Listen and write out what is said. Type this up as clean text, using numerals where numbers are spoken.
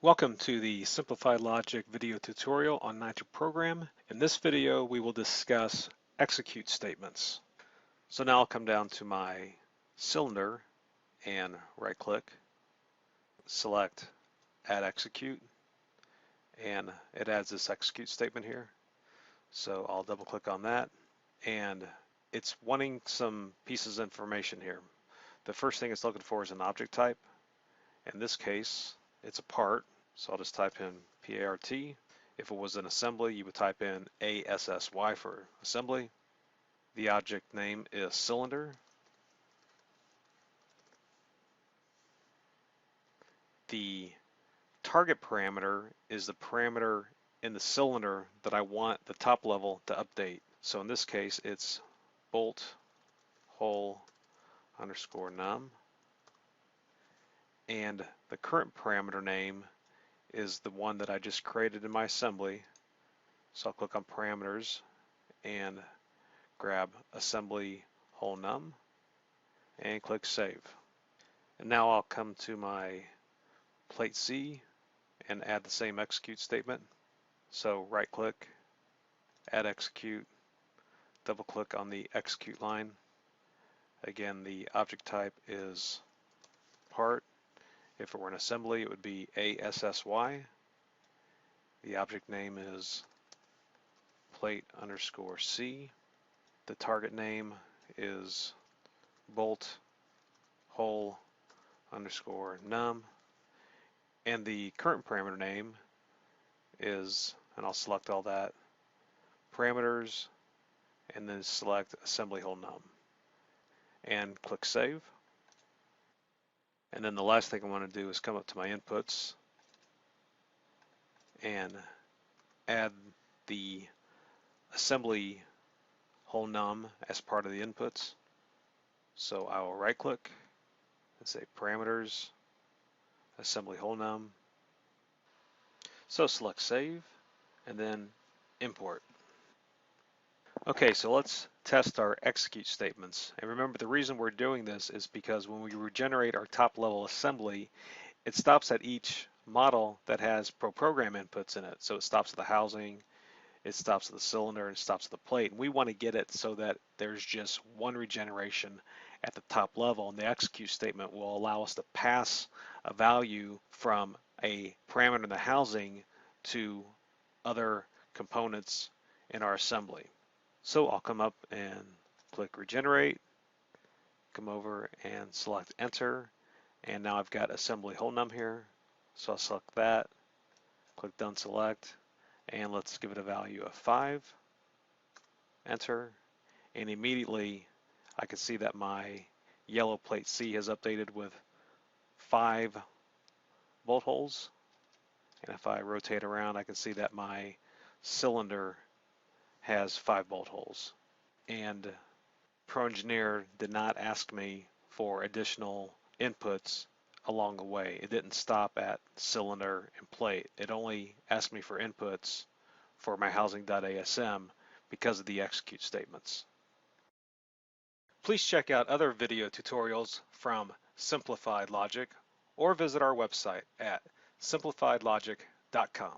Welcome to the Simplified Logic video tutorial on Nitro-PROGRAM. In this video, we will discuss execute statements. So now I'll come down to my cylinder and right-click, select Add Execute, and it adds this execute statement here. So I'll double-click on that, and it's wanting some pieces of information here. The first thing it's looking for is an object type. In this case, it's a part. So I'll just type in PART. If it was an assembly, you would type in ASSY for assembly. The object name is cylinder. The target parameter is the parameter in the cylinder that I want the top level to update. So in this case, it's bolt hole underscore num. And the current parameter name is the one that I just created in my assembly. So I'll click on parameters and grab assembly hole num and click save. And now I'll come to my plate C and add the same execute statement. So right click, add execute, double click on the execute line. Again, the object type is part. If it were an assembly, it would be ASSY. The object name is plate underscore C. The target name is bolt hole underscore num. And the current parameter name is, and I'll select all that, parameters, and then select assembly hole num. And click save. And then the last thing I want to do is come up to my inputs and add the assembly hole num as part of the inputs. So I will right click and say parameters, assembly hole num. So select save and then import. Okay, so let's test our execute statements. And remember, the reason we're doing this is because when we regenerate our top level assembly, it stops at each model that has program inputs in it. So it stops at the housing, it stops at the cylinder, and it stops at the plate. And we want to get it so that there's just one regeneration at the top level, and the execute statement will allow us to pass a value from a parameter in the housing to other components in our assembly. So I'll come up and click regenerate, come over and select enter, and now I've got assembly hole num here. So I'll select that, click done select, and let's give it a value of 5, enter, and immediately I can see that my yellow plate C has updated with 5 bolt holes, and if I rotate around I can see that my cylinder has 5 bolt holes. And ProEngineer did not ask me for additional inputs along the way. It didn't stop at cylinder and plate. It only asked me for inputs for my housing.asm because of the execute statements. Please check out other video tutorials from Simplified Logic or visit our website at simplifiedlogic.com.